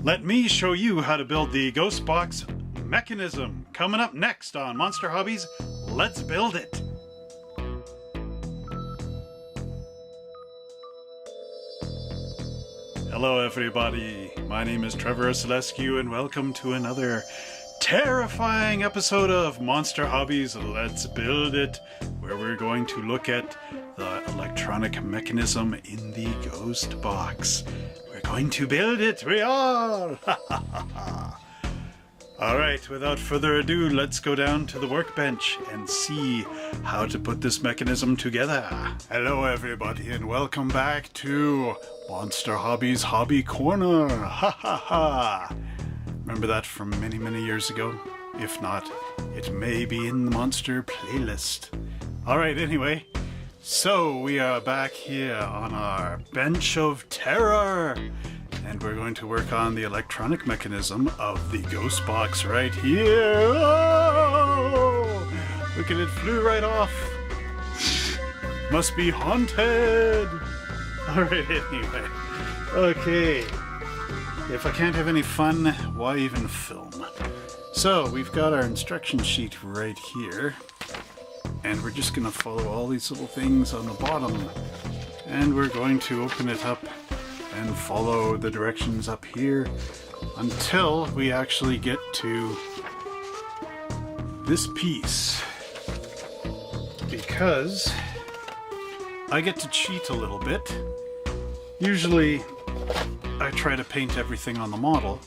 Let me show you how to build the ghost box mechanism. Coming up next on Monster Hobbies, let's build it. Hello everybody, my name is Trevor Selescu and welcome to another terrifying episode of Monster Hobbies Let's Build It, where we're going to look at the electronic mechanism in the ghost box. We're going to build it, we are! Alright, without further ado, let's go down to the workbench and see how to put this mechanism together. Hello everybody and welcome back to Monster Hobbies Hobby Corner. Ha ha ha! Remember that from many years ago? If not, it may be in the Monster playlist. Alright, anyway, so we are back here on our bench of terror. And we're going to work on the electronic mechanism of the ghost box right here. Oh! Look at it, flew right off. Must be haunted. Alright, anyway. Okay. If I can't have any fun, why even film? So, we've got our instruction sheet right here. And we're just going to follow all these little things on the bottom. And we're going to open it up and follow the directions up here until we actually get to this piece, because I get to cheat a little bit. Usually I try to paint everything on the model,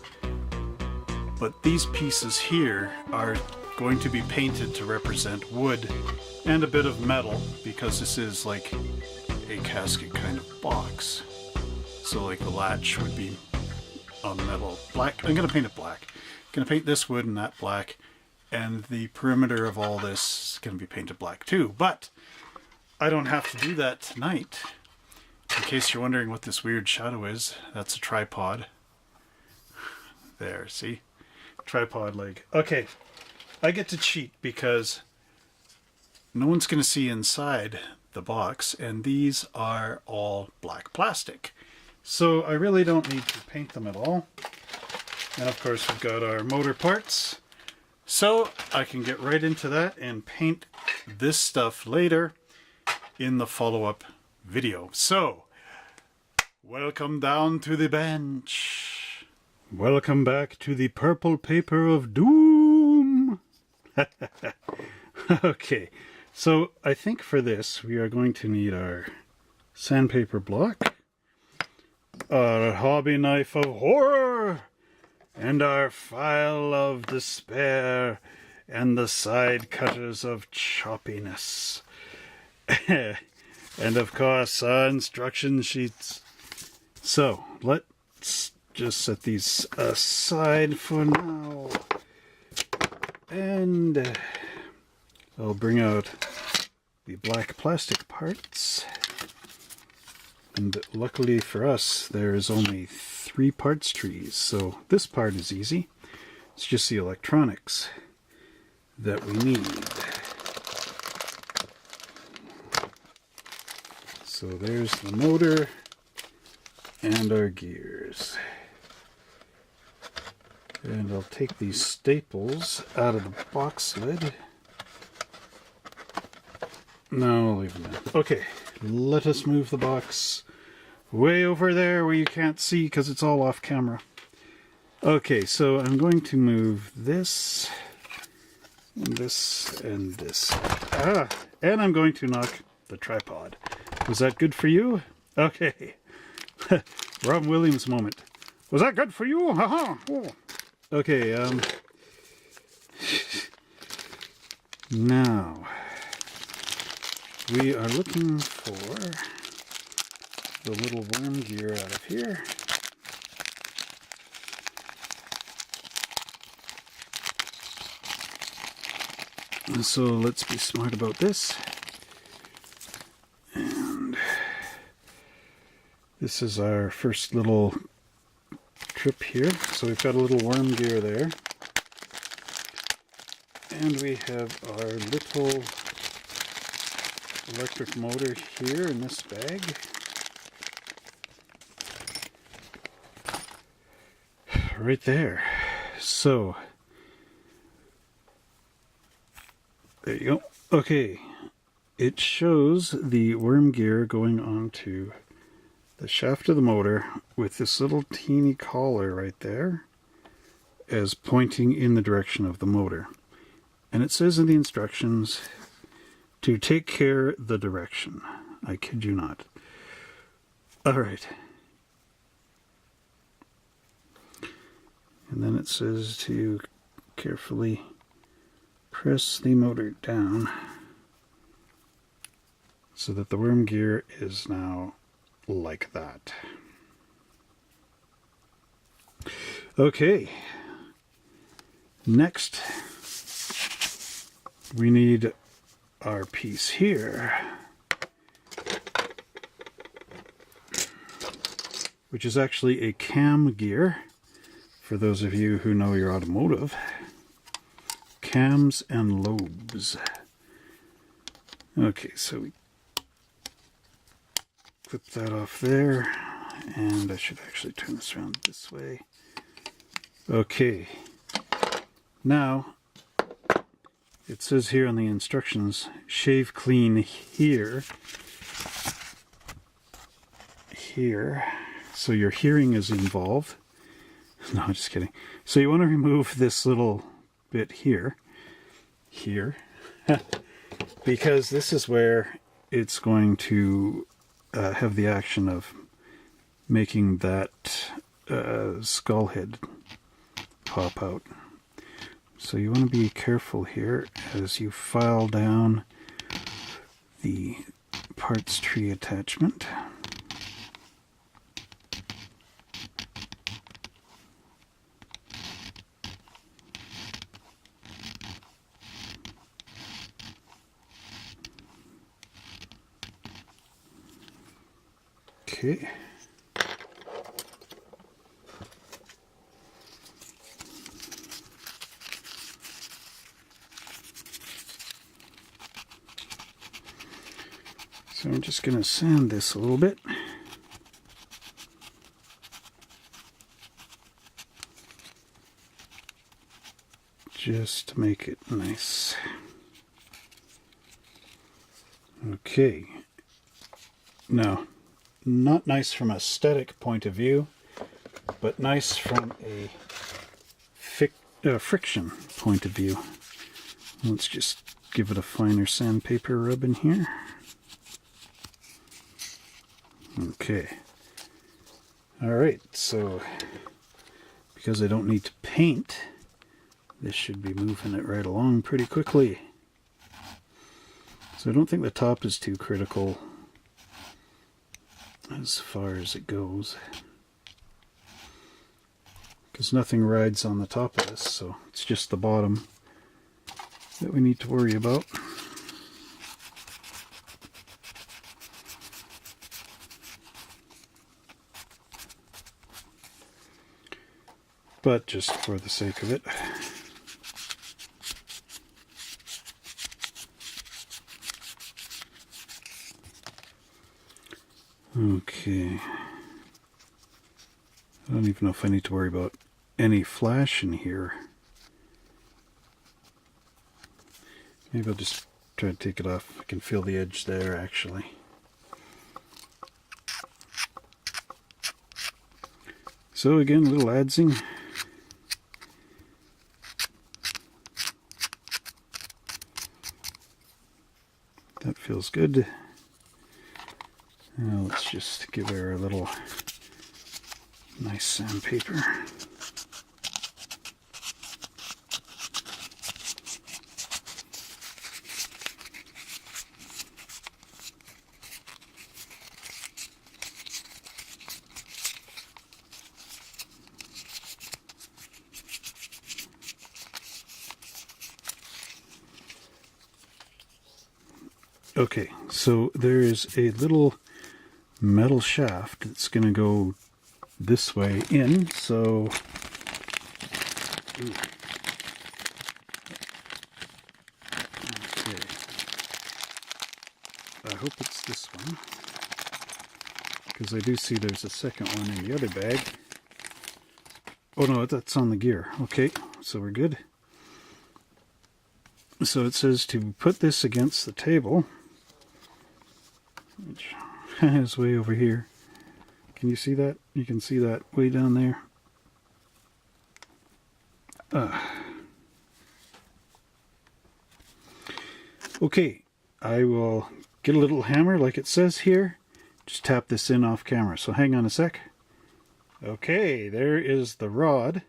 but these pieces here are going to be painted to represent wood and a bit of metal, because this is like a casket kind of box. So like the latch would be on metal. Black. I'm going to paint it black. I'm going to paint this wood and that black. And the perimeter of all this is going to be painted black too. But I don't have to do that tonight. In case you're wondering what this weird shadow is, that's a tripod. There, see? Tripod leg. Okay, I get to cheat because no one's going to see inside the box. And these are all black plastic. So I really don't need to paint them at all. And of course we've got our motor parts. So I can get right into that and paint this stuff later in the follow-up video. So, welcome down to the bench. Welcome back to the purple paper of doom. Okay, so I think for this we are going to need our sandpaper block, our hobby knife of horror, and our file of despair, and the side cutters of choppiness. And of course our instruction sheets. So let's just set these aside for now. And I'll bring out the black plastic parts. And luckily for us, there is only 3 parts trees, so this part is easy. It's just the electronics that we need. So there's the motor and our gears. And I'll take these staples out of the box lid. No, I'll leave them in. Okay, let us move the box way over there where you can't see because it's all off camera. Okay, so I'm going to move this, and this, and this. And I'm going to knock the tripod. Was that good for you? Okay. Rob Williams moment. Was that good for you? Haha. Oh. Okay, now we are looking for the little worm gear out of here. So let's be smart about this. And this is our first little trip here. So we've got a little worm gear there. And we have our little electric motor here in this bag. right there. So, there you go. Okay, it shows the worm gear going onto the shaft of the motor with this little teeny collar right there as pointing in the direction of the motor. And it says in the instructions to take care the direction. I kid you not. Alright. And then it says to carefully press the motor down so that the worm gear is now like that. Okay. Next, we need our piece here, which is actually a cam gear. For those of you who know your automotive, cams and lobes. Okay, so we clip that off there, and I should actually turn this around this way. Okay, now it says here on the instructions, shave clean here, so your hearing is involved. No, I'm just kidding. So you want to remove this little bit here, because this is where it's going to have the action of making that skull head pop out. So you want to be careful here as you file down the parts tree attachment. Okay. So I'm just going to sand this a little bit. Just to make it nice. Okay. Now, not nice from an aesthetic point of view, but nice from a friction point of view. Let's just give it a finer sandpaper rub in here. Okay. Alright, so because I don't need to paint, this should be moving it right along pretty quickly. So I don't think the top is too critical as far as it goes, because nothing rides on the top of this, so it's just the bottom that we need to worry about. But just for the sake of it, okay, I don't even know if I need to worry about any flash in here. Maybe I'll just try to take it off. I can feel the edge there actually. So again, a little adzing. That feels good. Now let's just give her a little nice sandpaper. Okay, so there is a little metal shaft that's going to go this way in, so okay. I hope it's this one, because I do see there's a second one in the other bag. Oh no, that's on the gear. Okay, so we're good. So it says to put this against the table, which is way over here. Can you see that? You can see that way down there. Okay, I will get a little hammer like it says here. Just tap this in off camera. So hang on a sec. Okay, there is the rod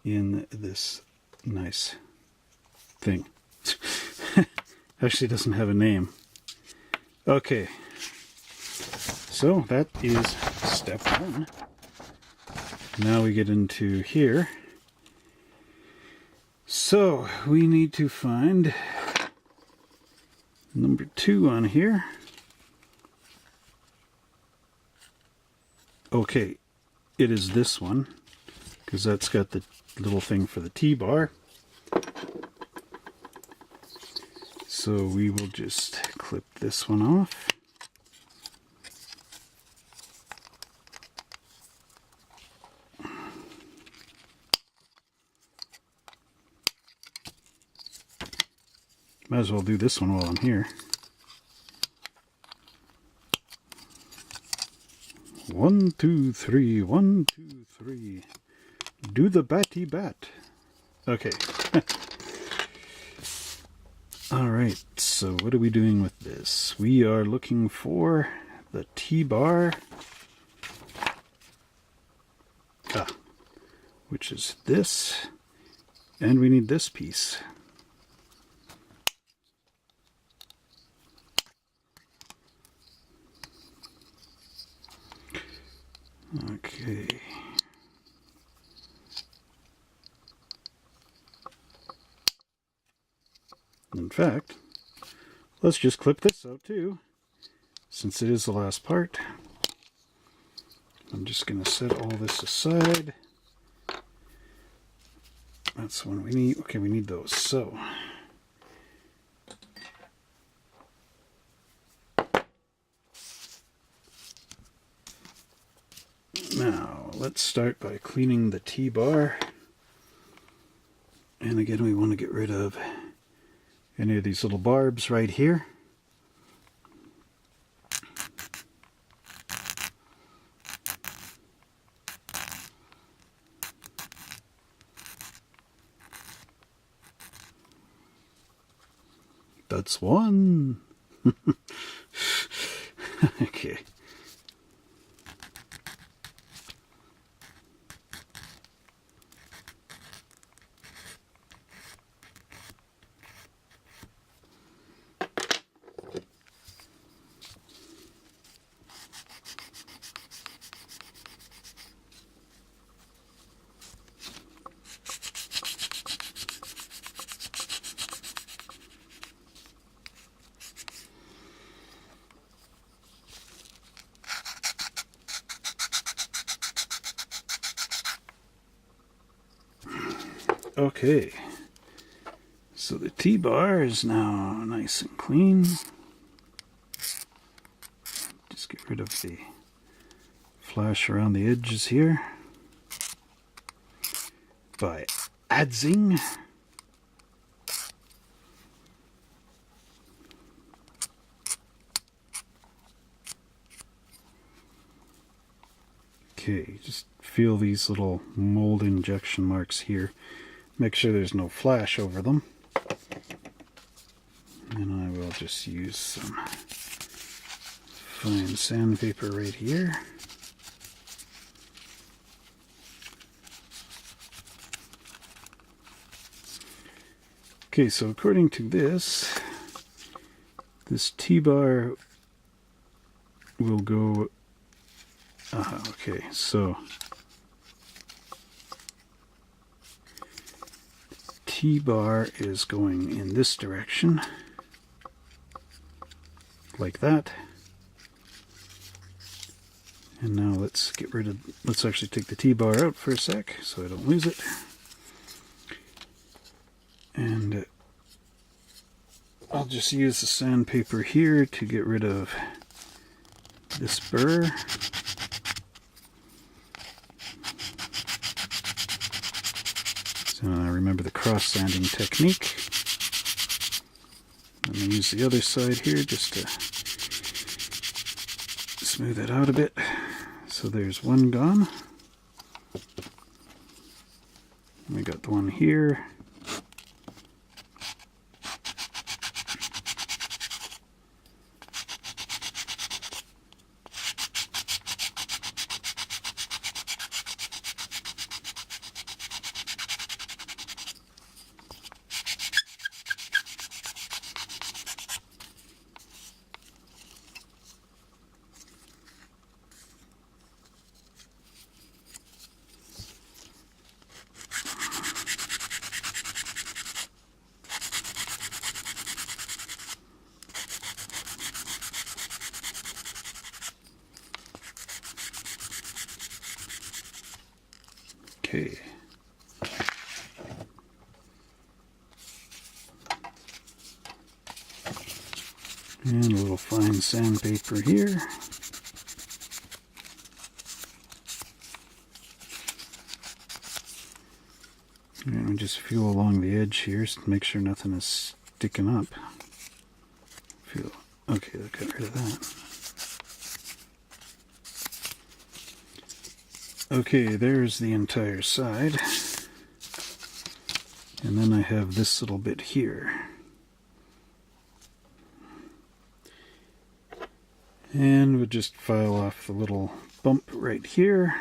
in this nice thing. Actually doesn't have a name. Okay, so that is step one. Now we get into here. So we need to find number 2 on here. Okay, it is this one, because that's got the little thing for the T-bar. So we will just clip this one off. Might as well do this one while I'm here. 1, 2, 3, 1, 2, 3. Do the batty bat. Okay. Alright, so what are we doing with this? We are looking for the T-bar. Which is this. And we need this piece. Okay. In fact, let's just clip this out too, since it is the last part. I'm just going to set all this aside. That's the one we need. Okay, we need those. So, now let's start by cleaning the T-bar. And again, we want to get rid of any of these little barbs right here. That's one. Okay. Okay, so the T-bar is now nice and clean. Just get rid of the flash around the edges here by adzing. Okay, just feel these little mold injection marks here. Make sure there's no flash over them. And I will just use some fine sandpaper right here. Okay, so according to this T-bar will go... okay, so... T-bar is going in this direction, like that. And now let's get rid of, let's actually take the T-bar out for a sec so I don't lose it. And I'll just use the sandpaper here to get rid of this burr. remember the cross sanding technique. I'm going to use the other side here just to smooth it out a bit. So there's one gone. We got the one here. Okay. And a little fine sandpaper here. And we just feel along the edge here to make sure nothing is sticking up. Feel okay, I'll get rid of that. Okay, there's the entire side. And then I have this little bit here. And we'll just file off the little bump right here.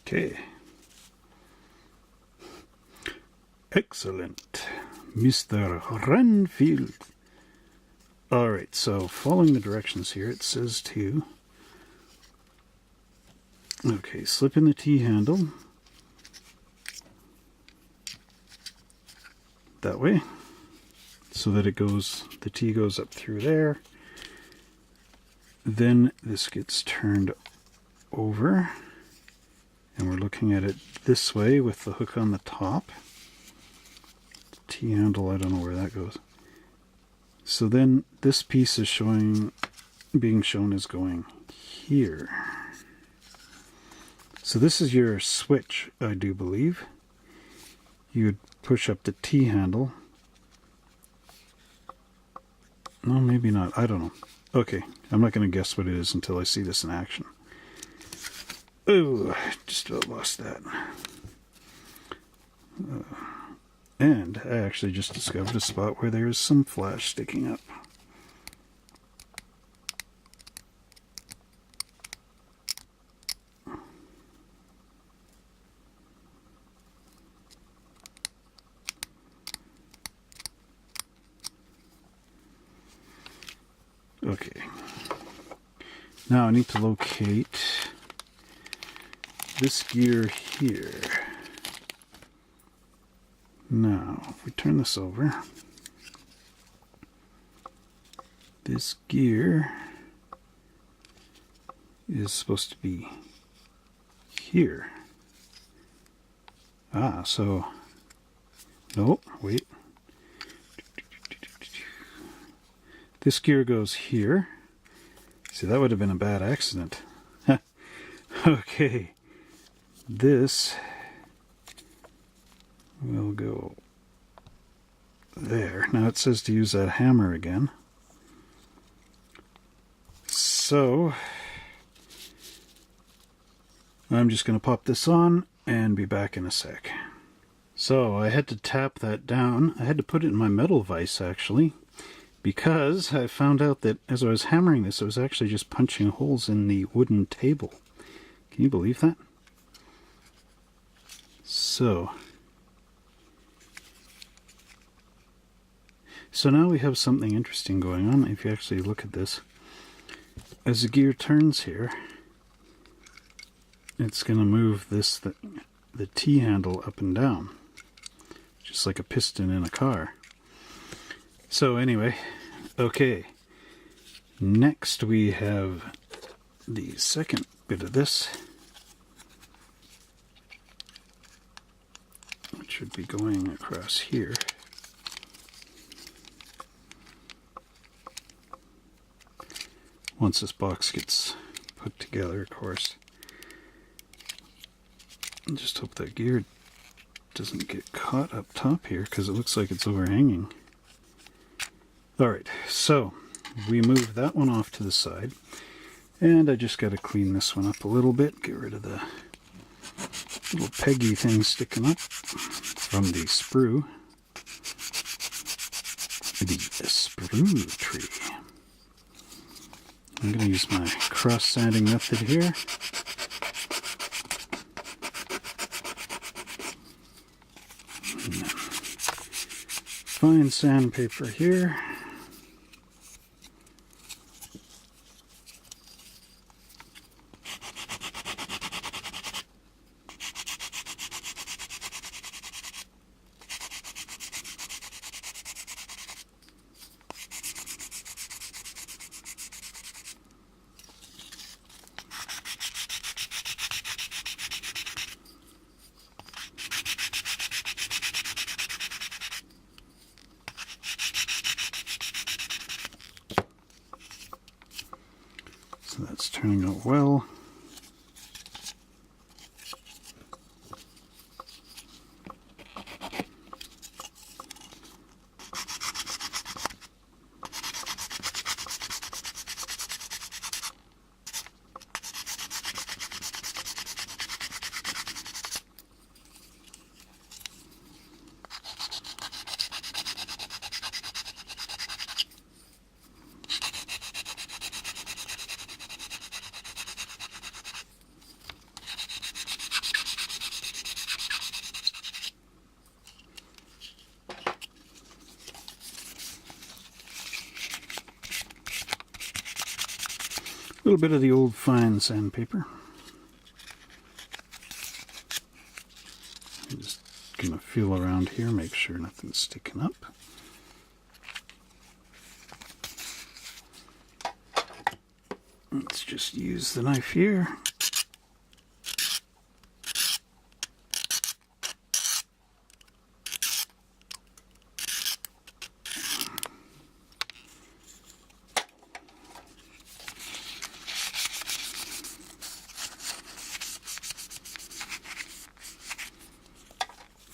Okay. Excellent, Mr. Renfield. Alright, so following the directions here, it says to... Okay, slip in the T-handle. That way. So that it goes, the T goes up through there. Then this gets turned over. And we're looking at it this way with the hook on the top. T-handle, I don't know where that goes. So then this piece is being shown as going here. So this is your switch, I do believe. You would push up the T-handle. No, maybe not. I don't know. Okay, I'm not going to guess what it is until I see this in action. Oh, just about lost that. And I actually just discovered a spot where there is some flash sticking up. Okay. Now I need to locate this gear here. Now, if we turn this over, this gear is supposed to be here. Ah, so, nope, wait. This gear goes here. See, that would have been a bad accident. Okay. This will go there. Now it says to use that hammer again. So I'm just going to pop this on and be back in a sec. So I had to tap that down. I had to put it in my metal vise actually, because I found out that as I was hammering this, I was actually just punching holes in the wooden table. Can you believe that? So So now we have something interesting going on. If you actually look at this, as the gear turns here, it's going to move the T-handle up and down, just like a piston in a car. So anyway, okay, next we have the second bit of this, which should be going across here. Once this box gets put together, of course. I just hope that gear doesn't get caught up top here, because it looks like it's overhanging. Alright, so we move that one off to the side, and I just got to clean this one up a little bit, get rid of the little peggy thing sticking up from the sprue. The sprue tree. I'm going to use my cross-sanding method here. Fine sandpaper here. So that's turning out well. A little bit of the old fine sandpaper. I'm just gonna feel around here, make sure nothing's sticking up. Let's just use the knife here.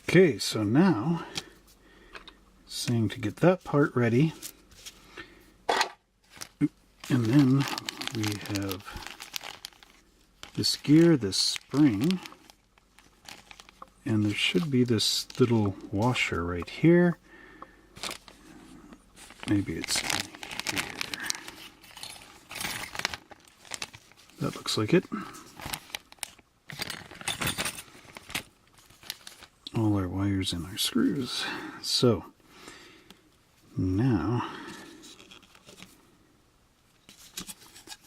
Okay, so now it's saying to get that part ready, and then we have this gear, this spring, and there should be this little washer right here. Maybe it's in here. That looks like it. All our wires and our screws. So now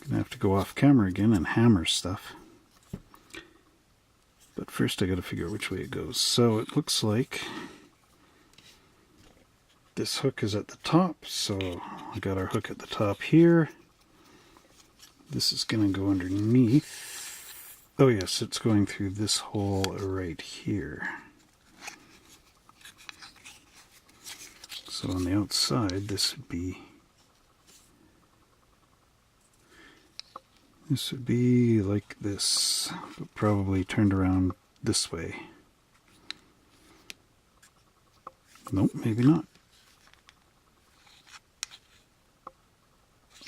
I'm gonna have to go off camera again and hammer stuff. But first I gotta figure out which way it goes. So it looks like this hook is at the top, so I got our hook at the top here. This is gonna go underneath. Oh yes, it's going through this hole right here. So on the outside, this would be like this, but probably turned around this way. Nope, maybe not.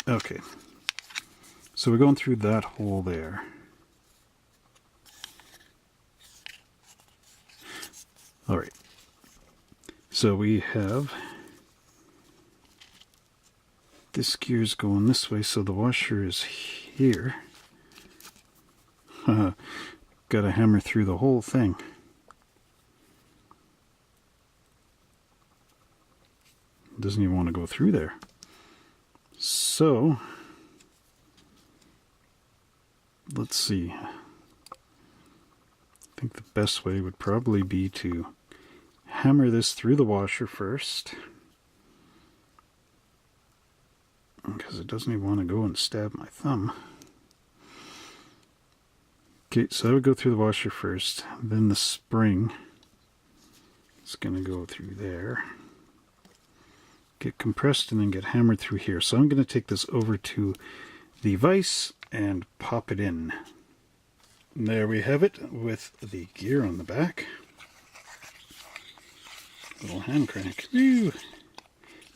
Okay, so we're going through that hole there. All right, so we have this gear's going this way, so the washer is here. Gotta hammer through the whole thing. doesn't even want to go through there. So let's see. I think the best way would probably be to hammer this through the washer first, because it doesn't even want to go and stab my thumb. Okay, so I would go through the washer first, then the spring is going to go through there, get compressed, and then get hammered through here. So I'm going to take this over to the vise and pop it in. And there we have it with the gear on the back. Little hand crank. Woo.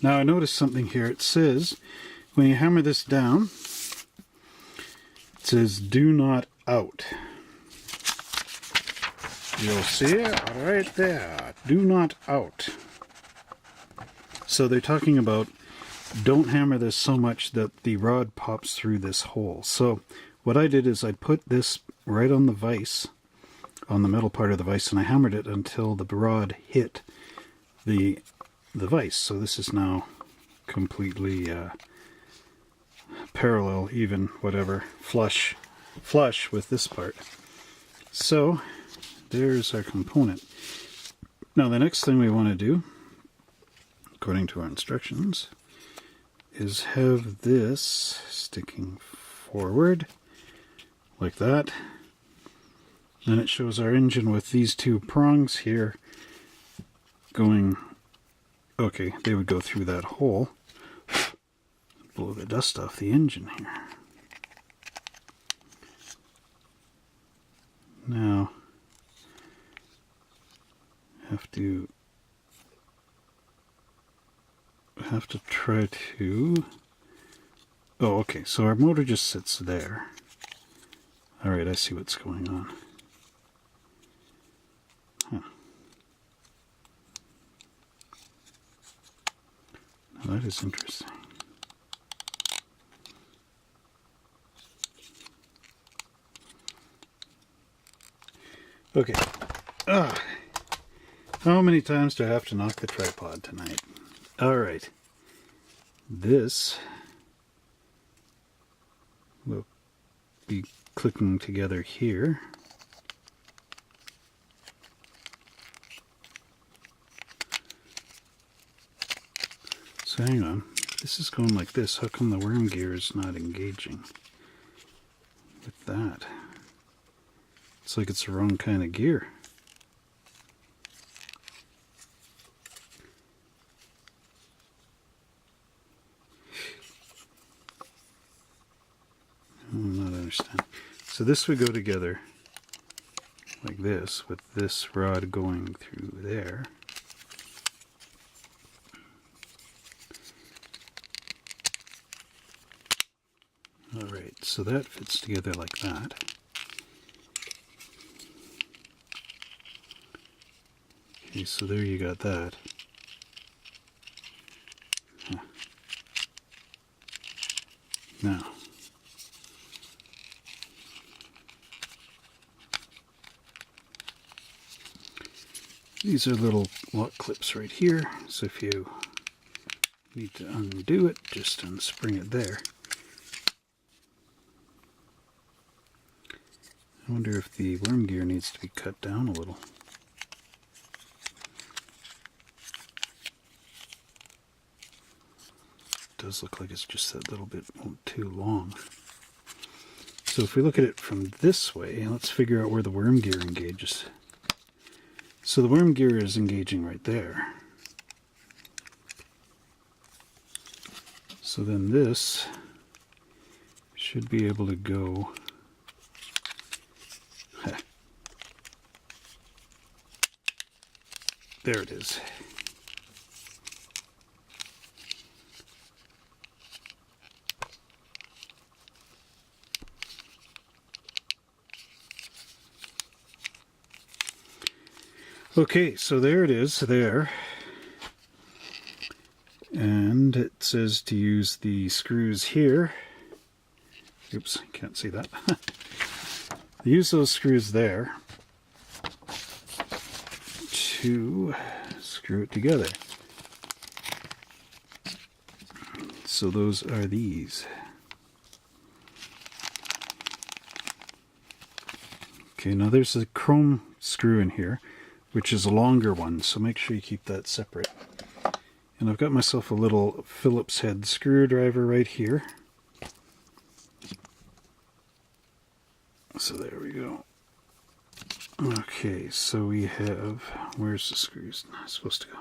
Now I noticed something here. It says when you hammer this down, it says do not out. You'll see it right there. Do not out. So they're talking about don't hammer this so much that the rod pops through this hole. So what I did is I put this right on the vise, on the metal part of the vise, and I hammered it until the rod hit the vise. So this is now completely parallel, even, whatever, flush with this part. So there's our component. Now the next thing we want to do, according to our instructions, is have this sticking forward like that. Then it shows our engine with these two prongs here going, okay, they would go through that hole, blow the dust off the engine here. Now have to try to, oh, okay, so our motor just sits there. Alright, I see what's going on. Huh. Now that is interesting. Okay. How many times do I have to knock the tripod tonight? Alright. This will be clicking together here. So hang on. This is going like this. How come the worm gear is not engaging with that? It's like it's the wrong kind of gear. I'm not understanding. So this would go together like this, with this rod going through there. Alright, so that fits together like that. Okay, so there you got that. Huh. Now, these are little lock clips right here, so if you need to undo it, just unspring it there. I wonder if the worm gear needs to be cut down a little. It does look like it's just that little bit too long. So if we look at it from this way, let's figure out where the worm gear engages. So the worm gear is engaging right there. So then this should be able to go there it is. Okay, so there it is, there. And it says to use the screws here. Oops, can't see that. Use those screws there to screw it together. So those are these. Okay, now there's a chrome screw in here, which is a longer one, so make sure you keep that separate. And I've got myself a little Phillips head screwdriver right here. So there we go. Okay, so we have, where's the screws supposed to go?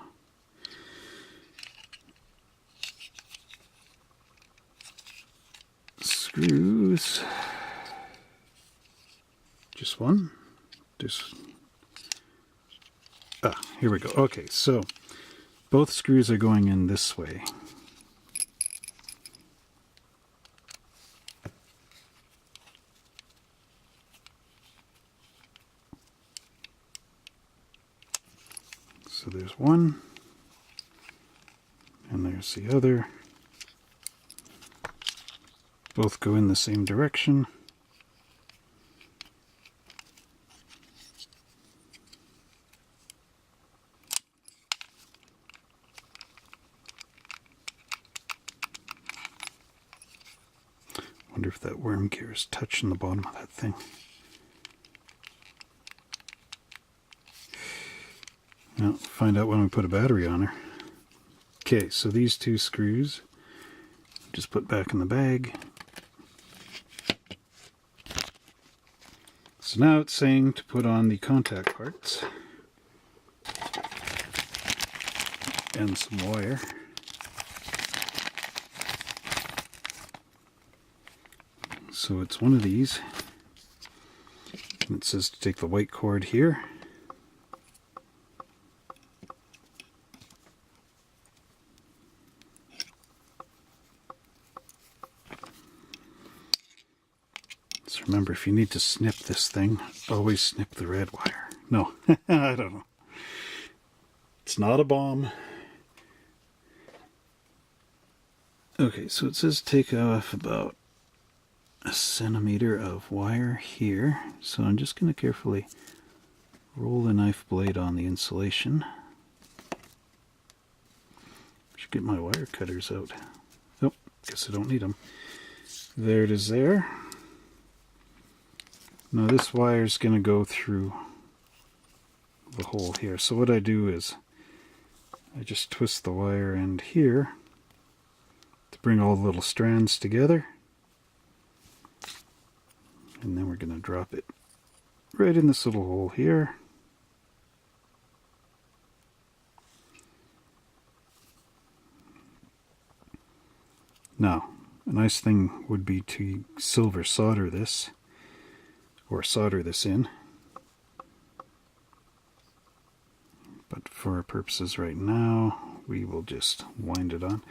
Screws. Just one. Here we go. Okay, so both screws are going in this way. So there's one, and there's the other. Both go in the same direction. Wonder if that worm gear is touching the bottom of that thing. Well, find out when we put a battery on her. Okay, so these two screws just put back in the bag. So now it's saying to put on the contact parts and some wire. So it's one of these. And it says to take the white cord here. So remember, if you need to snip this thing, always snip the red wire. No, I don't know. It's not a bomb. Okay, so it says take off about a centimeter of wire here. So I'm just going to carefully roll the knife blade on the insulation. Should get my wire cutters out. Oh, guess I don't need them. There it is there. Now this wire is going to go through the hole here. So what I do is I just twist the wire end here to bring all the little strands together. And then we're going to drop it right in this little hole here. Now, a nice thing would be to silver solder this, or solder this in. But for our purposes right now, we will just wind it on.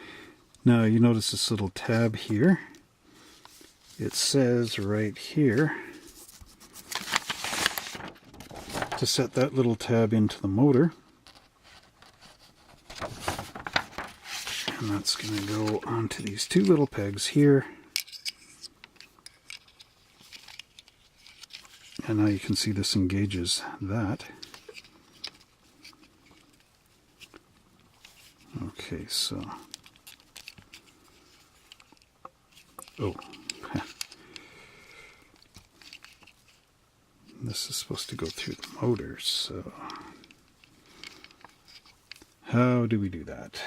Now you notice this little tab here. It says right here to set that little tab into the motor. And that's going to go onto these two little pegs here. And now you can see this engages that. Okay, so... Oh. This is supposed to go through the motor, so... How do we do that?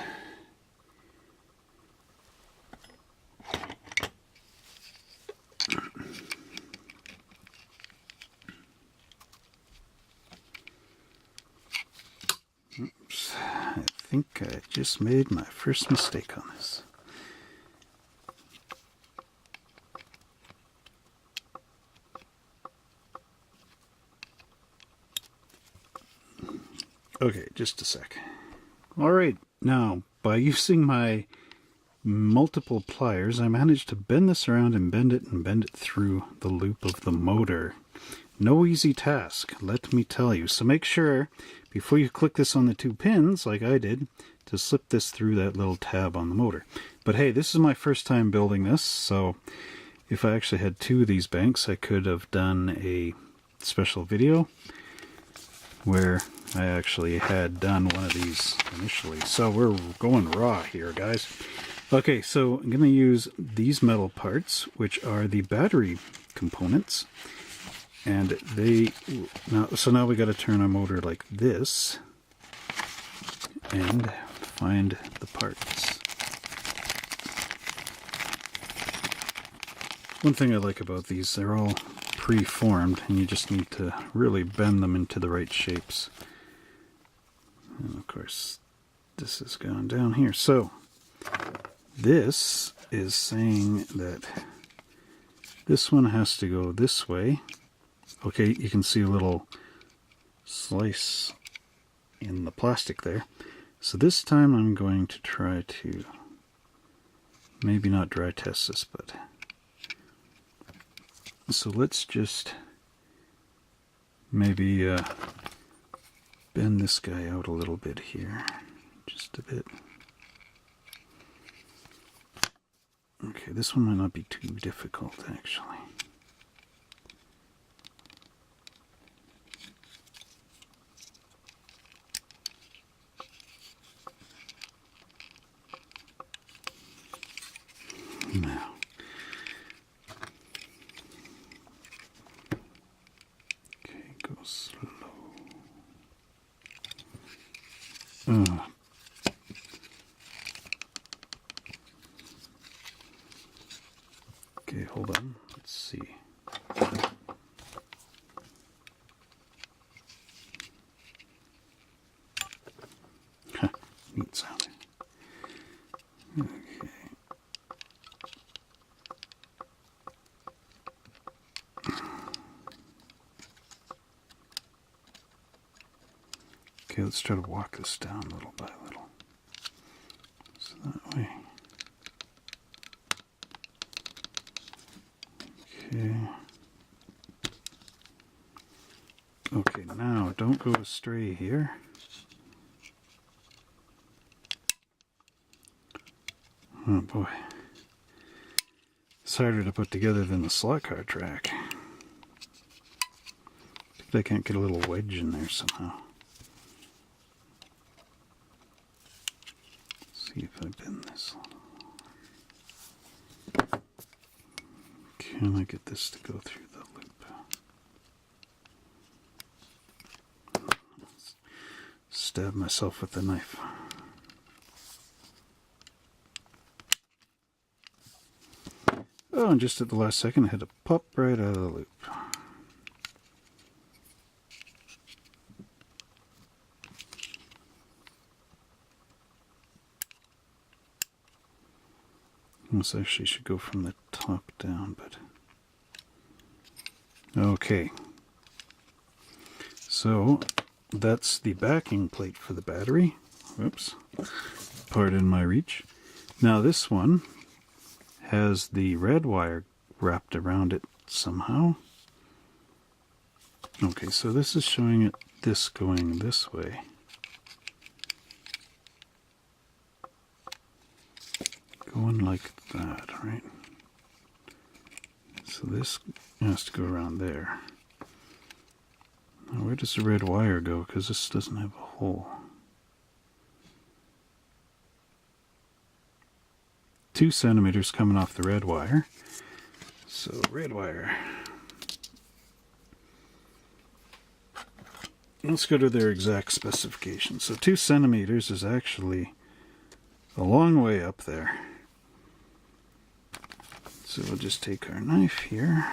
Oops, I think I just made my first mistake on this. Okay, just a sec. Alright, now by using my multiple pliers, I managed to bend this around and bend it through the loop of the motor. No easy task, let me tell you. So make sure, before you click this on the two pins, like I did, to slip this through that little tab on the motor. But hey, this is my first time building this, so if I actually had two of these banks, I could have done a special video where I actually had done one of these initially. So we're going raw here, guys. Okay, so I'm going to use these metal parts, which are the battery components. And now we got to turn our motor like this and find the parts. One thing I like about these, they're all pre-formed and you just need to really bend them into the right shapes. And of course, this has gone down here. So this is saying that this one has to go this way. Okay, you can see a little slice in the plastic there. So this time I'm going to try to maybe not dry test this, but so let's just maybe bend this guy out a little bit here, just a bit. Okay, this one might not be too difficult actually. Now, okay, go slow. Okay, hold on. Let's see. Neat sound. Okay. Okay, let's try to walk this down little by little. So that way. Okay. Okay, now don't go astray here. Oh boy. It's harder to put together than the slot car track. But I can't get a little wedge in there somehow. Let's see if I bend this a little. Can I get this to go through the loop? Stab myself with the knife. Oh, and just at the last second, I had to pop right out of the loop. This actually should go from the top down, but okay. So that's the backing plate for the battery. Whoops, pardon my reach. Now this one has the red wire wrapped around it somehow. Okay, so this is showing it this going this way. Going like that, right? So this has to go around there. Now where does the red wire go? Because this doesn't have a hole. 2 centimeters coming off the red wire. So red wire. Let's go to their exact specifications. So 2 centimeters is actually a long way up there. So we'll just take our knife here.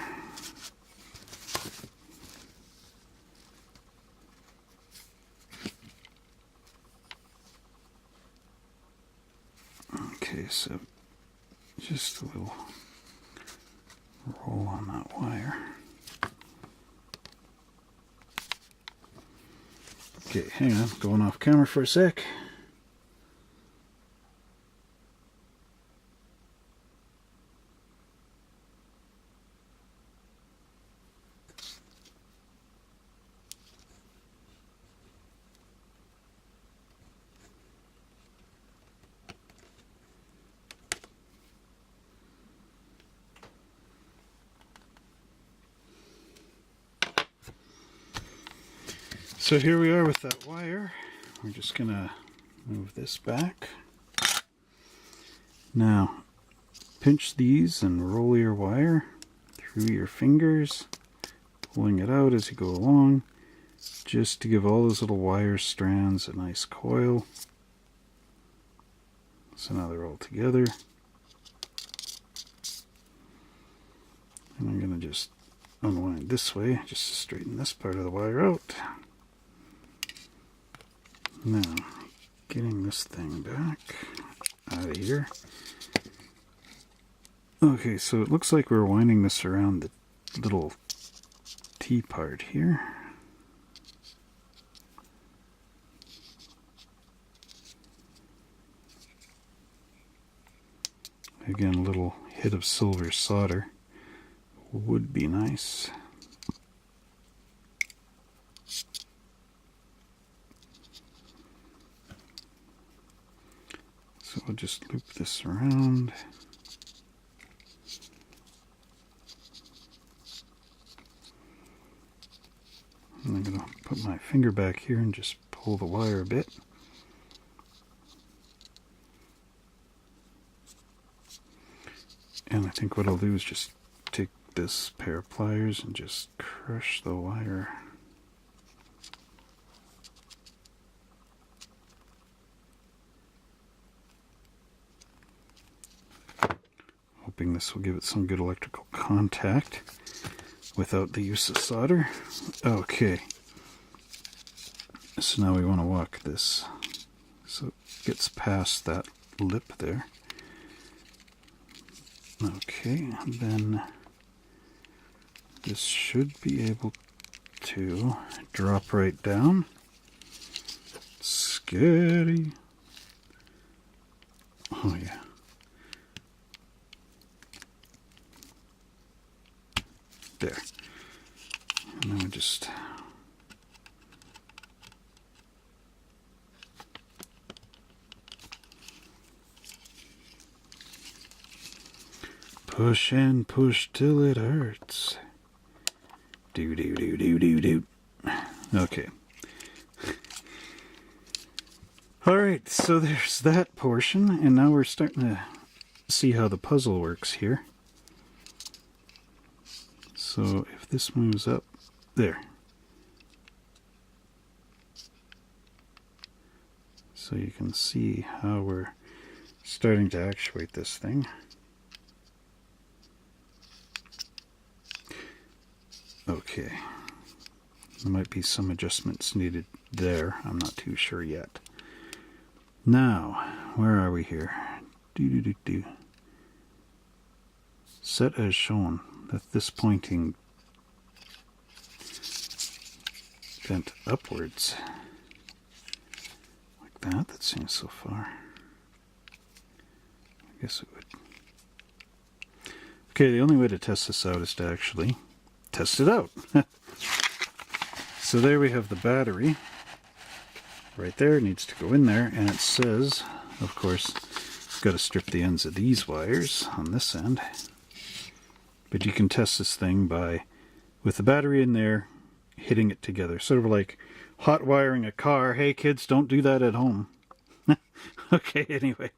Okay, so just a little roll on that wire. Okay, hang on, going off camera for a sec. So here we are with that wire. We're just gonna move this back. Now, pinch these and roll your wire through your fingers, pulling it out as you go along, just to give all those little wire strands a nice coil. So now they're all together. And I'm going to just unwind this way, just to straighten this part of the wire out. Now, getting this thing back out of here. Okay, so it looks like we're winding this around the little T part here. Again, a little hit of silver solder would be nice. So we'll just loop this around. And I'm going to put my finger back here and just pull the wire a bit. And I think what I'll do is just take this pair of pliers and just crush the wire. Hoping this will give it some good electrical contact without the use of solder. Okay. So now we want to walk this so it gets past that lip there. Okay, and then this should be able to drop right down. Scary. Oh yeah. There. And then we just push and push till it hurts. Do do do do do do. Okay. Alright, so there's that portion, and now we're starting to see how the puzzle works here. So if this moves up, there. So you can see how we're starting to actuate this thing. Okay. There might be some adjustments needed there. I'm not too sure yet. Now, where are we here? Do. Set as shown. That this pointing bent upwards like that. That seems so far. I guess it would. Okay, the only way to test this out is to actually test it out. So there we have the battery. Right there, it needs to go in there, and it says, of course, you've got to strip the ends of these wires on this end. But you can test this thing by, with the battery in there, hitting it together. Sort of like hot wiring a car. Hey kids, don't do that at home. Okay, anyway.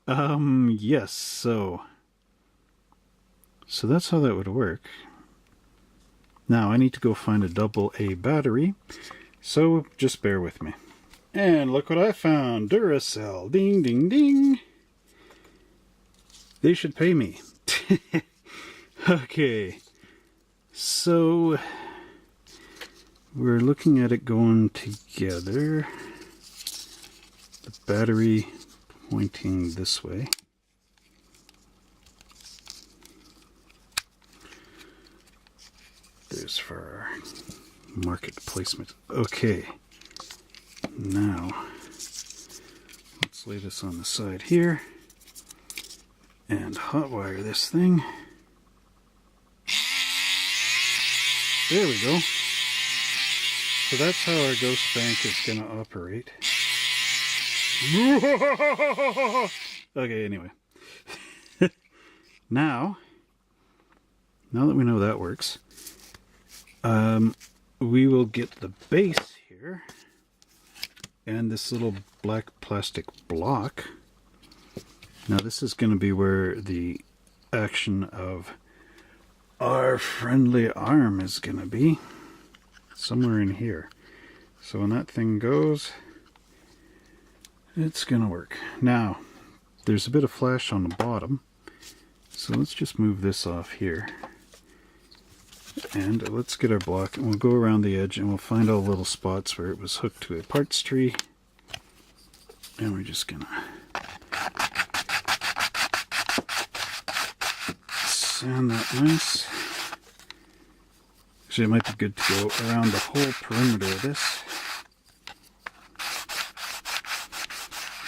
Yes, so that's how that would work. Now I need to go find a AA battery, so just bear with me. And look what I found. Duracell. Ding, ding, ding. They should pay me. Okay, so we're looking at it going together. The battery pointing this way. There's for our market placement. Okay, now let's lay this on the side here and hotwire this thing. There we go. So that's how our ghost bank is going to operate. Okay, anyway. Now that we know that works, we will get the base here and this little black plastic block Now this is going to be where the action of our friendly arm is going to be. Somewhere in here. So when that thing goes, it's going to work. Now, there's a bit of flash on the bottom. So let's just move this off here. And let's get our block and we'll go around the edge and we'll find all the little spots where it was hooked to a parts tree. And we're just going to sand that nice. Actually, it might be good to go around the whole perimeter of this,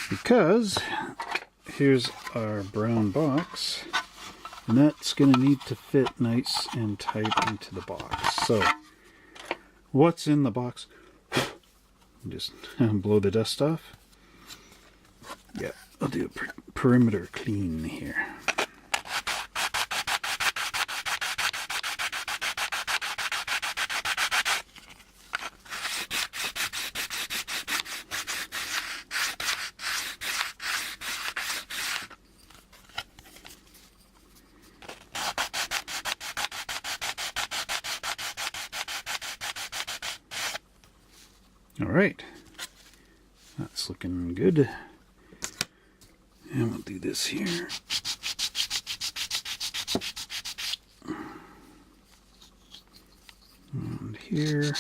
because here's our brown box, and that's going to need to fit nice and tight into the box. So, what's in the box? Just blow the dust off. Yeah, I'll do a perimeter clean here. Alright, that's looking good. And we'll do this here. And here.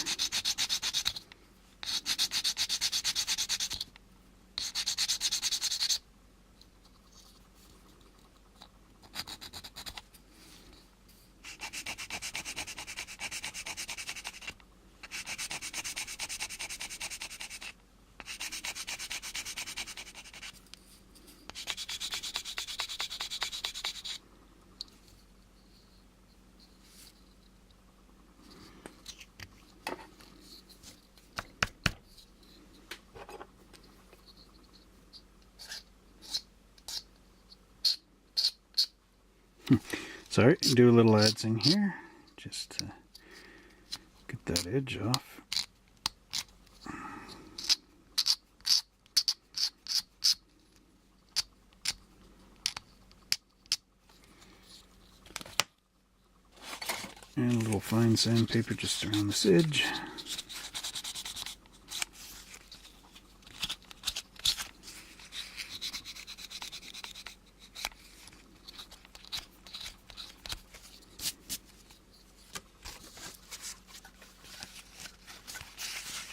Sorry, do a little adzing here, just to get that edge off. And a little fine sandpaper just around this edge.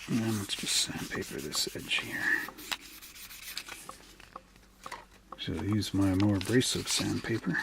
And then let's just sandpaper this edge here. So I'll use my more abrasive sandpaper.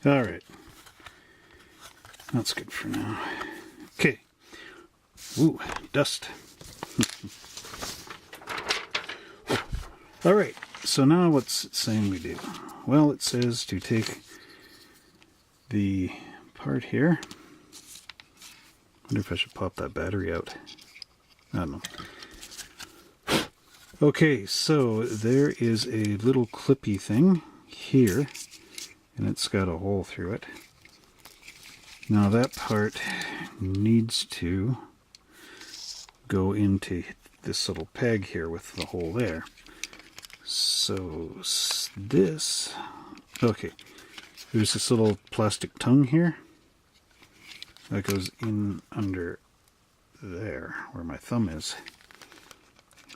Alright, that's good for now. Okay, ooh, dust. Alright, so now what's it saying we do? Well, it says to take the part here. I wonder if I should pop that battery out. I don't know. Okay, so there is a little clippy thing here. And it's got a hole through it. Now that part needs to go into this little peg here with the hole there. So this, okay, there's this little plastic tongue here that goes in under there where my thumb is.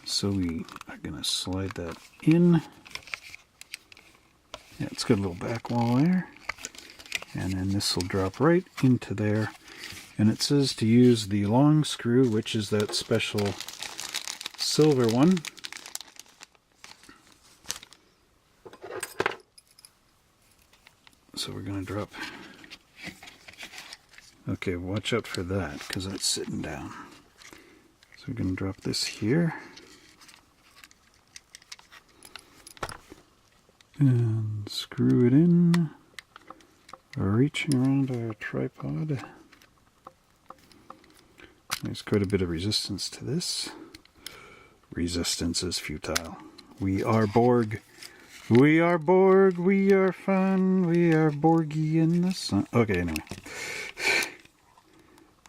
So we are going to slide that in. Yeah, it's got a little back wall there, and then this will drop right into there, And it says to use the long screw, which is that special silver one. So we're going to drop... Okay, watch out for that, because that's sitting down. So we're going to drop this here. And screw it in. Reaching around our tripod. There's quite a bit of resistance to this. Resistance is futile. We are Borg. We are Borg. We are fun. We are Borgy in the sun. Okay, anyway.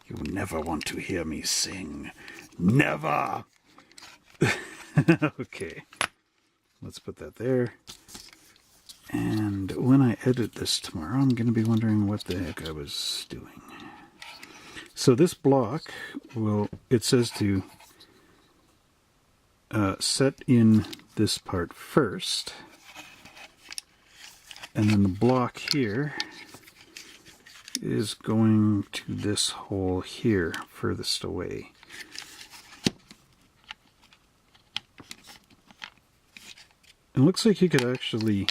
You never want to hear me sing. Never! Okay. Let's put that there. And when I edit this tomorrow, I'm going to be wondering what the heck I was doing. So this block will, it says to set in this part first. And then the block here is going to this hole here, furthest away. It looks like you could actually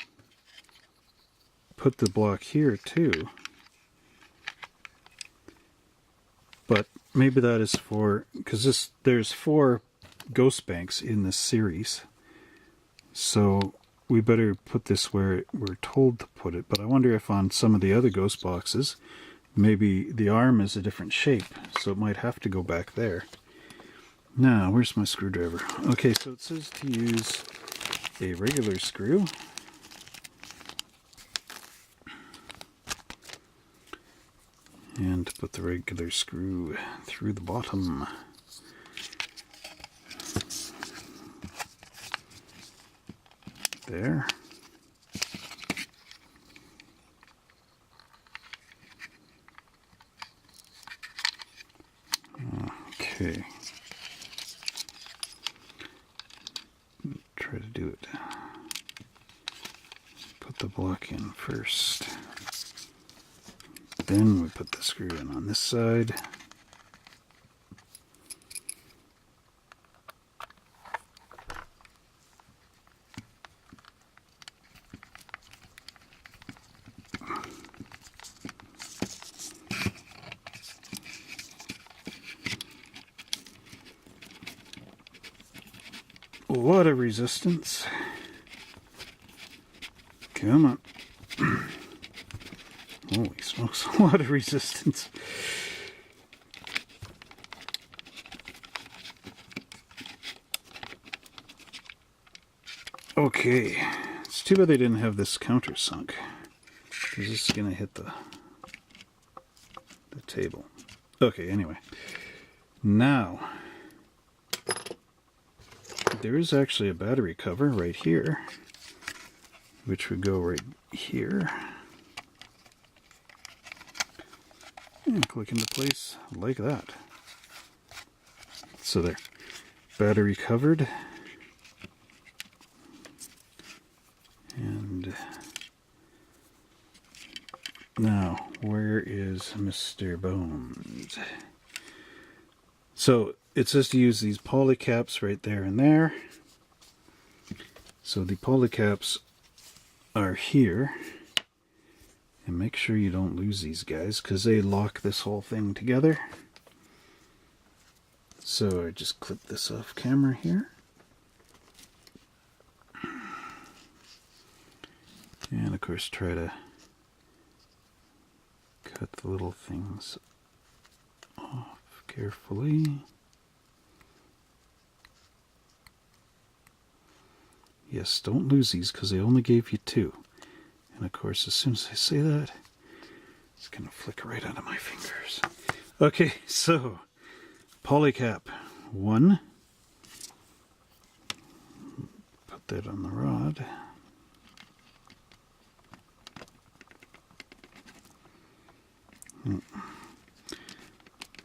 put the block here too. But maybe that is for, because there's 4 ghost banks in this series. So we better put this where we're told to put it. But I wonder if on some of the other ghost boxes, maybe the arm is a different shape. So it might have to go back there. Now, where's my screwdriver? Okay, so it says to use a regular screw. And to put the regular screw through the bottom. There. Okay. Try to do it. Put the block in first. Then we put the screw in on this side. What a resistance. Come on. Holy smokes, a lot of resistance. Okay, it's too bad they didn't have this countersunk, because this is going to hit the table. Okay, anyway. Now, there is actually a battery cover right here, which would go right here. And click into place like that. So there, battery covered. And now, where is Mr. Bones? So it says to use these poly caps right there and there. So the poly caps are here. And make sure you don't lose these guys, because they lock this whole thing together. So I just clip this off camera here. And of course try to cut the little things off carefully. Yes, don't lose these, because they only gave you 2. And of course, as soon as I say that, it's going to flick right out of my fingers. Okay, so polycap 1. Put that on the rod.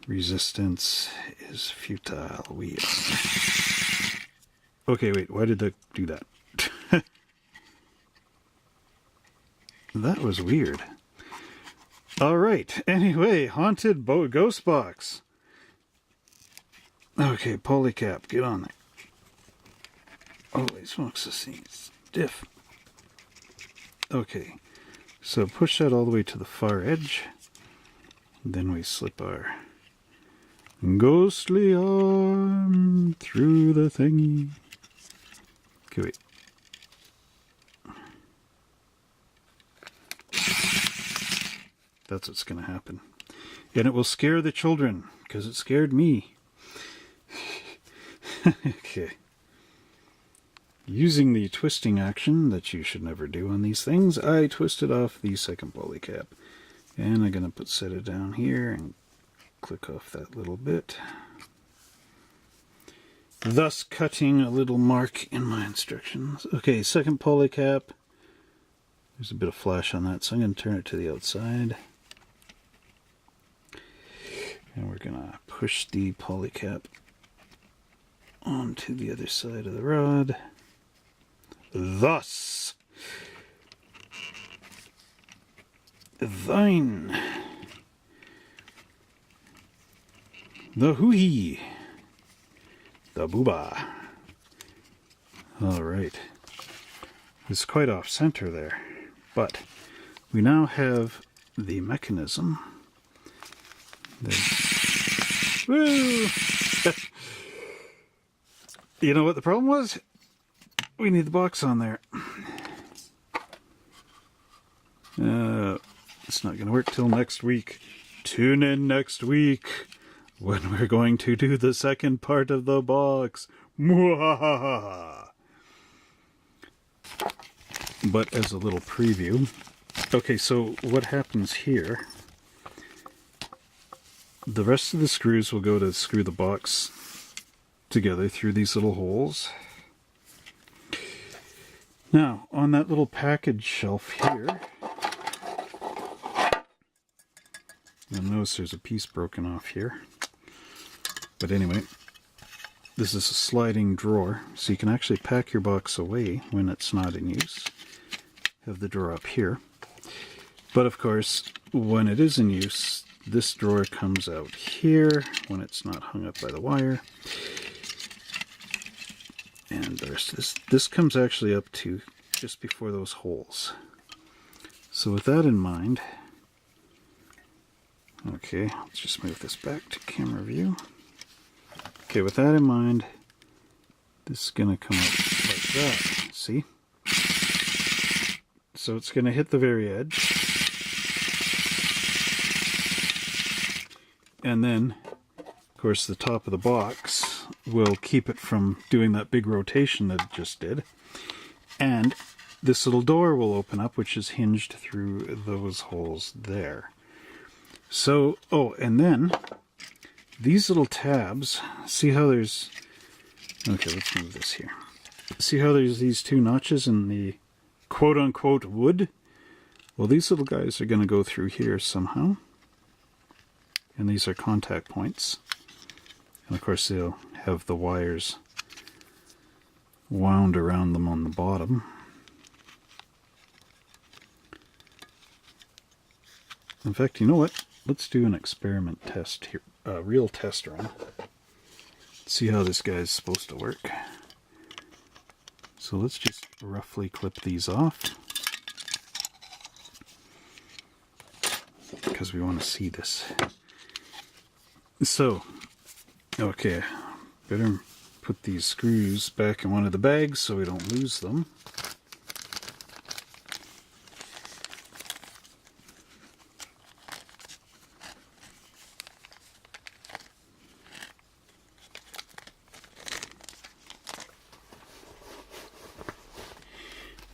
Resistance is futile. We are. Okay, wait, why did that do that? That was weird. All right. Anyway, haunted ghost box. Okay, polycap, get on there. Holy smokes, this thing's stiff. Okay, so push that all the way to the far edge. Then we slip our ghostly arm through the thingy. Okay, wait. That's what's going to happen. And it will scare the children, because it scared me. Okay. Using the twisting action that you should never do on these things, I twisted off the second polycap. And I'm going to set it down here and click off that little bit. Thus cutting a little mark in my instructions. Okay, second polycap. There's a bit of flash on that, so I'm going to turn it to the outside. And we're going to push the polycap onto the other side of the rod. Thus, thine, the hoo-hee, the booba. All right. It's quite off center there, but we now have the mechanism. Woo! You know what the problem was? We need the box on there. It's not going to work till next week. Tune in next week when we're going to do the second part of the box. Mwahaha! But as a little preview. Okay, so what happens here, the rest of the screws will go to screw the box together through these little holes. Now, on that little package shelf here, you'll notice there's a piece broken off here. But anyway, this is a sliding drawer, so you can actually pack your box away when it's not in use. Have the drawer up here. But of course, when it is in use, this drawer comes out here when it's not hung up by the wire. And the rest of this comes actually up to just before those holes. So with that in mind, okay, let's just move this back to camera view. Okay, with that in mind, this is going to come up like that, see? So it's going to hit the very edge. And then, of course, the top of the box will keep it from doing that big rotation that it just did. And this little door will open up, which is hinged through those holes there. So, oh, and then these little tabs, see how there's, okay, let's move this here. See how there's these two notches in the quote-unquote wood? Well, these little guys are going to go through here somehow. And these are contact points. And of course they'll have the wires wound around them on the bottom. In fact, you know what? Let's do an experiment test here, a real test run. See how this guy's supposed to work. So let's just roughly clip these off, because we want to see this. So, okay, better put these screws back in one of the bags so we don't lose them.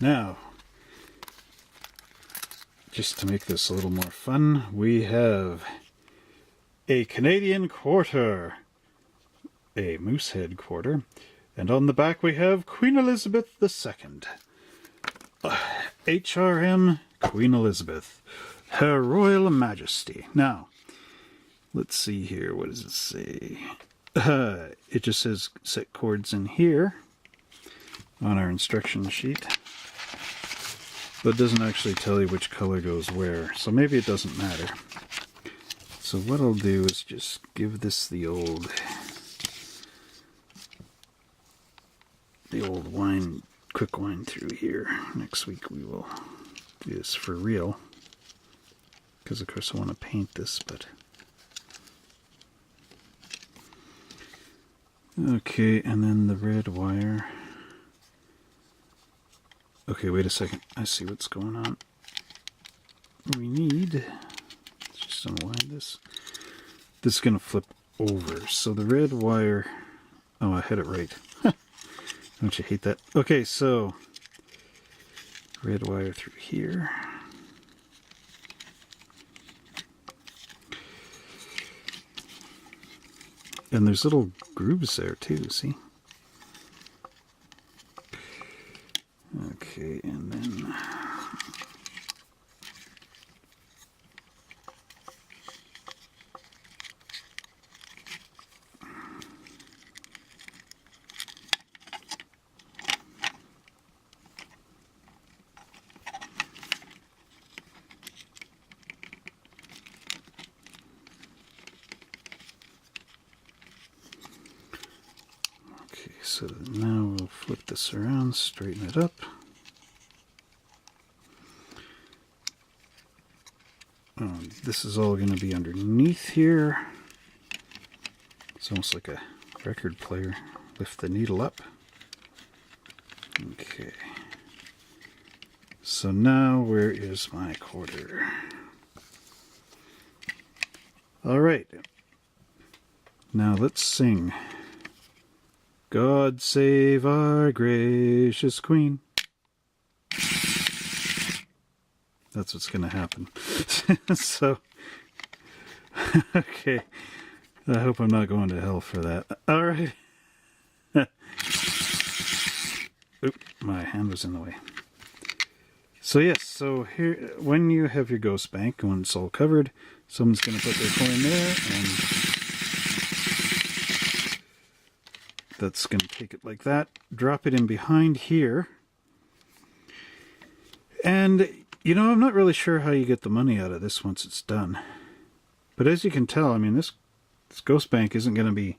Now, just to make this a little more fun, we have a Canadian quarter, a Moosehead quarter, and on the back we have Queen Elizabeth II. HRM Queen Elizabeth, Her Royal Majesty. Now, let's see here, what does it say? It just says set cords in here on our instruction sheet. but it doesn't actually tell you which color goes where, so maybe it doesn't matter. So what I'll do is just give this the old wine, quick wine through here. Next week we will do this for real, because of course I want to paint this, but okay, and then the red wire. Okay, wait a second, I see what's going on. We need, let's just unwind this. This is going to flip over, so the red wire, oh, I had it right. Don't you hate that? Okay, so red wire through here. And there's little grooves there too, see? Okay, and then so now we'll flip this around, straighten it up. This is all going to be underneath here. It's almost like a record player. Lift the needle up. Okay. So now where is my quarter? All right. Now let's sing. God save our gracious Queen. That's what's going to happen. So, okay. I hope I'm not going to hell for that. All right. Oop, my hand was in the way. So yes, so here, when you have your ghost bank, when it's all covered, someone's going to put their coin there, and that's going to take it like that, drop it in behind here, and you know, I'm not really sure how you get the money out of this once it's done. But as you can tell, I mean, this ghost bank isn't going to be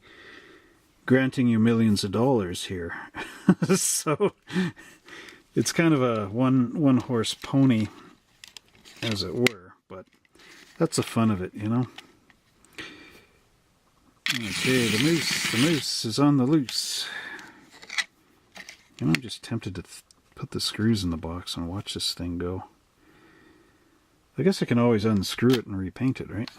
granting you millions of dollars here. So it's kind of a one horse pony, as it were. But that's the fun of it, you know. Okay, the moose is on the loose. You know, I'm just tempted to put the screws in the box and watch this thing go. I guess I can always unscrew it and repaint it, right?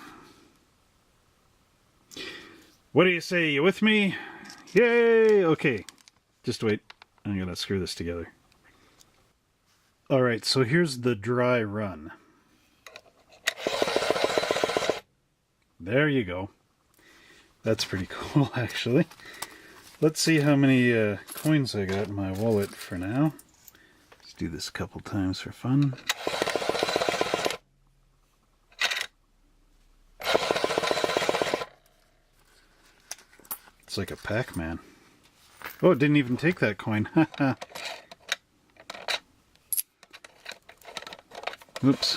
What do you say? You with me? Yay! Okay, just wait. I'm gonna screw this together. Alright, so here's the dry run. There you go. That's pretty cool, actually. Let's see how many coins I got in my wallet for now. Let's do this a couple times for fun. It's like a Pac-Man. Oh, it didn't even take that coin. Oops.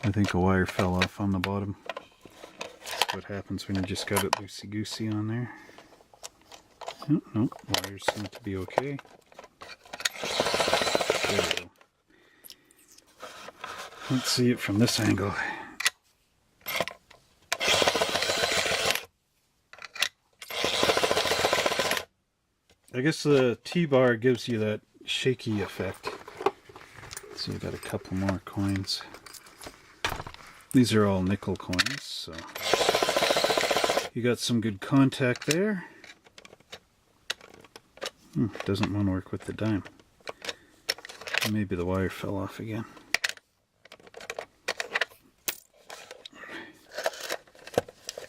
I think a wire fell off on the bottom. That's what happens when you just got it loosey-goosey on there. Oh, no, wires seem to be okay. There we go. Let's see it from this angle. I guess the T-bar gives you that shaky effect. So you got a couple more coins. These are all nickel coins, so you got some good contact there. Doesn't want to work with the dime. Maybe the wire fell off again.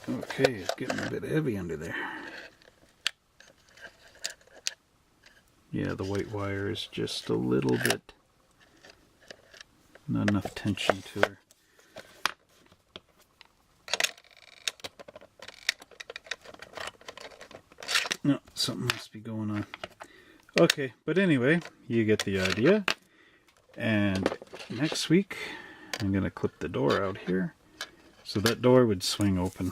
Okay, it's getting a bit heavy under there. Yeah, the white wire is just a little bit, not enough tension to her. No, something must be going on. Okay, but anyway, you get the idea. And next week, I'm going to clip the door out here. So that door would swing open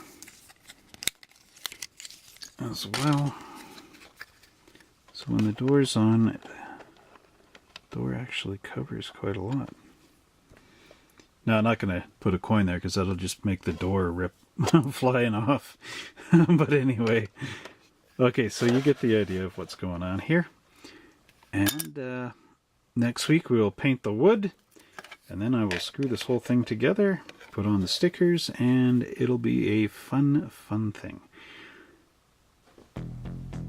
as well. So when the door's on, the door actually covers quite a lot. Now, I'm not going to put a coin there because that'll just make the door rip flying off. But anyway, okay, so you get the idea of what's going on here. And next week we will paint the wood, and then I will screw this whole thing together, put on the stickers, and it'll be a fun thing.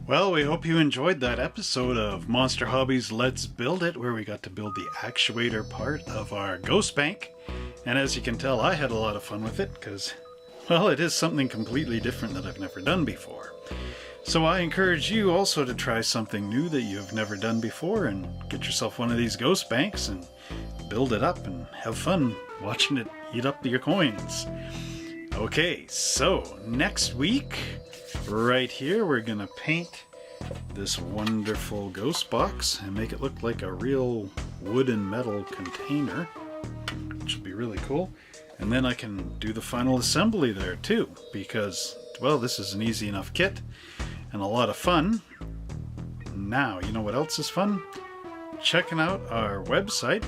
Well, we hope you enjoyed that episode of Monster Hobbies Let's Build It, where we got to build the actuator part of our ghost bank. And as you can tell, I had a lot of fun with it because, well, it is something completely different that I've never done before. So I encourage you also to try something new that you've never done before and get yourself one of these ghost banks and build it up and have fun watching it eat up your coins. Okay, so next week, right here, we're going to paint this wonderful ghost box and make it look like a real wood and metal container, which will be really cool. And then I can do the final assembly there too, because, well, this is an easy enough kit and a lot of fun. Now, you know what else is fun? Checking out our website,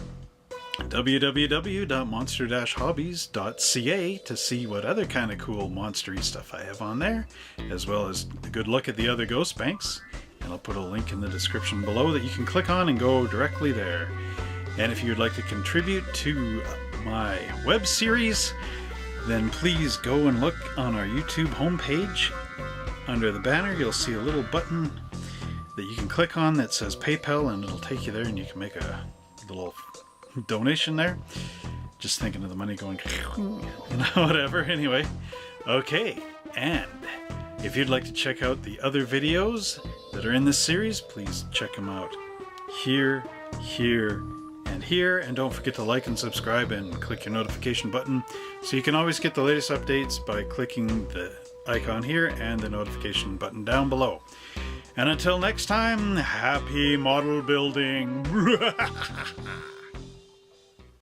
www.monster-hobbies.ca, to see what other kind of cool monstery stuff I have on there, as well as a good look at the other ghost banks. And I'll put a link in the description below that you can click on and go directly there. And if you'd like to contribute to my web series, then please go and look on our YouTube homepage. Under the banner, you'll see a little button that you can click on that says PayPal, and it'll take you there and you can make a little donation there. Just thinking of the money going whatever. Anyway, okay, and if you'd like to check out the other videos that are in this series, please check them out here, here, and here. And don't forget to like and subscribe and click your notification button so you can always get the latest updates by clicking the icon here and the notification button down below. And until next time, happy model building!